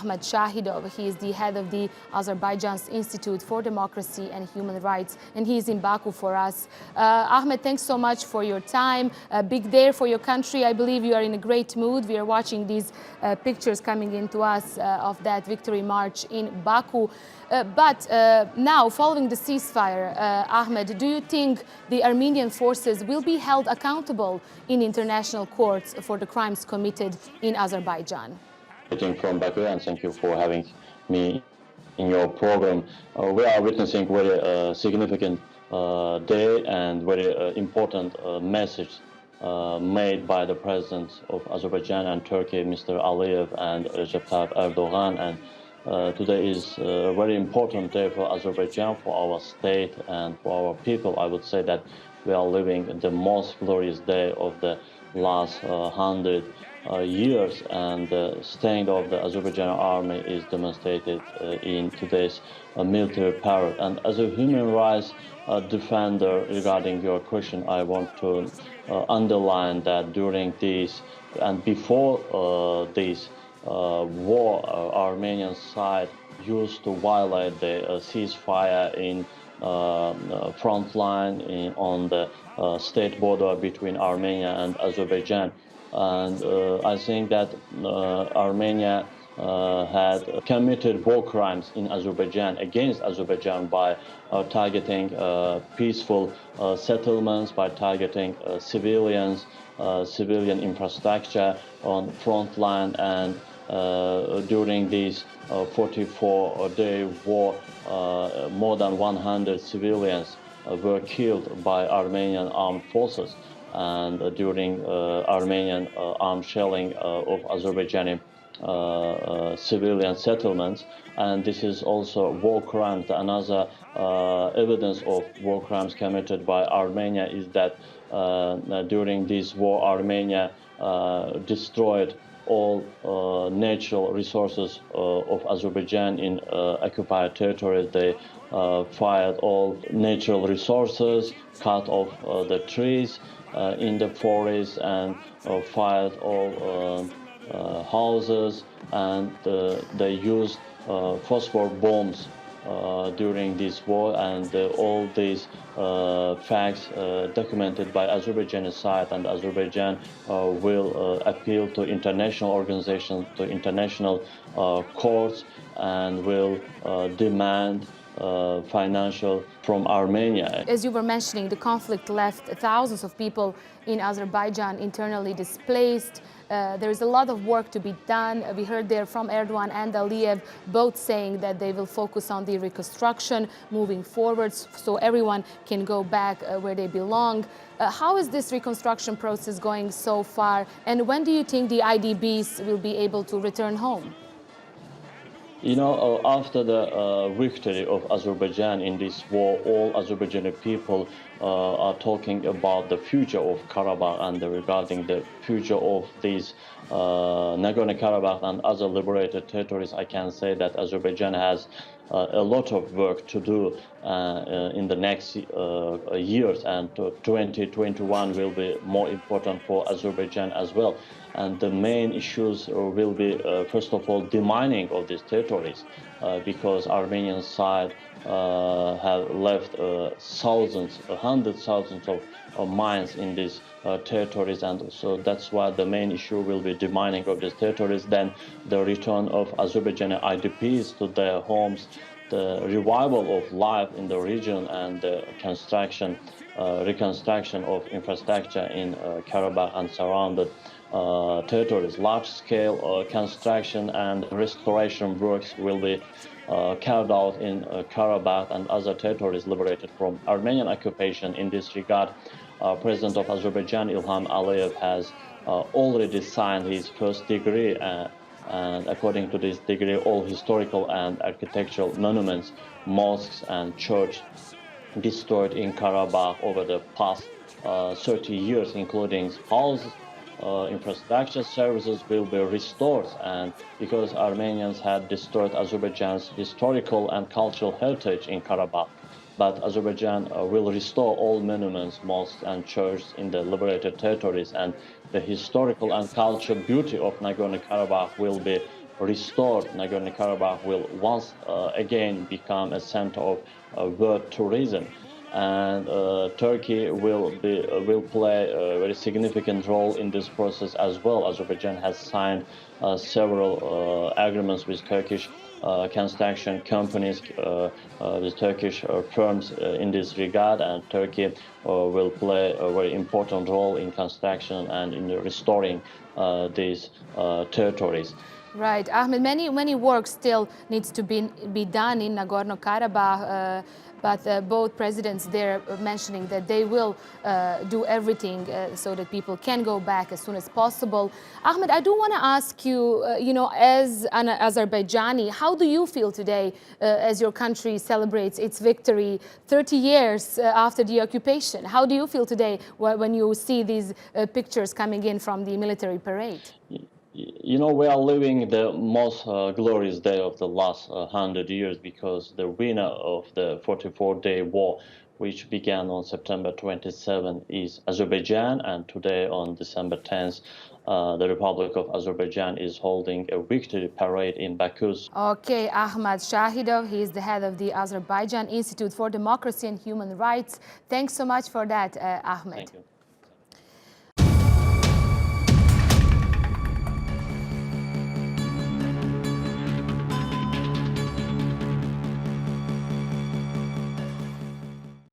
Ahmad Shahidov. He is the head of the Azerbaijan Institute for Democracy and Human Rights, and he is in Baku for us. Ahmed, thanks so much for your time. A big day for your country. I believe you are in a great mood. We are watching these pictures coming into us of that victory march in Baku. But now, following the ceasefire, Ahmed, do you think the Armenian forces will be held accountable in international courts for the crimes committed in Azerbaijan? From Baku, and thank you for having me in your program. We are witnessing very significant day and very important message made by the presidents of Azerbaijan and Turkey, Mr. Aliyev and Recep Tayyip Erdogan. And today is a very important day for Azerbaijan, for our state and for our people. I would say that we are living the most glorious day of the last 100 years, and the strength of the Azerbaijani army is demonstrated in today's military parade. And as a human rights defender, regarding your question, I want to underline that during this and before this war, Armenian side used to violate the ceasefire in front line on the state border between Armenia and Azerbaijan. And I think that Armenia had committed war crimes in Azerbaijan, against Azerbaijan, by targeting peaceful settlements, by targeting civilians, civilian infrastructure on front line. And during this 44-day war, more than 100 civilians were killed by Armenian armed forces. And during Armenian armed shelling of Azerbaijani civilian settlements. And this is also war crimes. Another evidence of war crimes committed by Armenia is that during this war, Armenia destroyed all natural resources of Azerbaijan in occupied territories. They fired all natural resources, cut off the trees in the forest, and fired all houses, and they used phosphor bombs during this war. And all these facts documented by Azerbaijani side, and Azerbaijan will appeal to international organizations, to international courts, and will demand financial from Armenia. As you were mentioning, the conflict left thousands of people in Azerbaijan internally displaced. There is a lot of work to be done. We heard there from Erdogan and Aliyev both saying that they will focus on the reconstruction moving forwards so everyone can go back where they belong. How is this reconstruction process going so far, and when do you think the IDPs will be able to return home? You know, after the victory of Azerbaijan in this war, all Azerbaijani people are talking about the future of Karabakh, and regarding the future of these Nagorno-karabakh and other liberated territories. I can say that Azerbaijan has a lot of work to do in the next years, and 2021 will be more important for Azerbaijan as well. And the main issues will be, first of all, demining of these territories, because Armenian side have left thousands, hundreds of thousands of mines in these territories, and so that's why the main issue will be demining of these territories. Then the return of Azerbaijani IDPs to their homes, the revival of life in the region, and the reconstruction of infrastructure in Karabakh and surrounded territories. Large-scale construction and restoration works will be carried out in Karabakh and other territories liberated from Armenian occupation. In this regard, President of Azerbaijan, Ilham Aliyev, has already signed his first degree, and according to this degree, all historical and architectural monuments, mosques and churches destroyed in Karabakh over the past 30 years, including houses, infrastructure services, will be restored. And because Armenians had destroyed Azerbaijan's historical and cultural heritage in Karabakh, but Azerbaijan will restore all monuments, mosques and churches in the liberated territories, and the historical and cultural beauty of Nagorno-Karabakh will be restored Nagorno-Karabakh will once again become a center of world tourism. And Turkey will play a very significant role in this process as well. Azerbaijan has signed several agreements with Turkish construction companies, with Turkish firms in this regard, and Turkey will play a very important role in construction and in restoring these territories. Right, Ahmed, many work still needs to be done in Nagorno-Karabakh, but both presidents there mentioning that they will do everything so that people can go back as soon as possible. Ahmed, I do want to ask you, as an Azerbaijani, how do you feel today as your country celebrates its victory 30 years after the occupation? How do you feel today when you see these pictures coming in from the military parade? We are living the most glorious day of the last 100 years, because the winner of the 44-day war, which began on September 27, is Azerbaijan, and today on December 10th, the Republic of Azerbaijan is holding a victory parade in Baku. Okay, Ahmad Shahidov, he is the head of the Azerbaijan Institute for Democracy and Human Rights. Thanks so much for that, Ahmed. Thank you.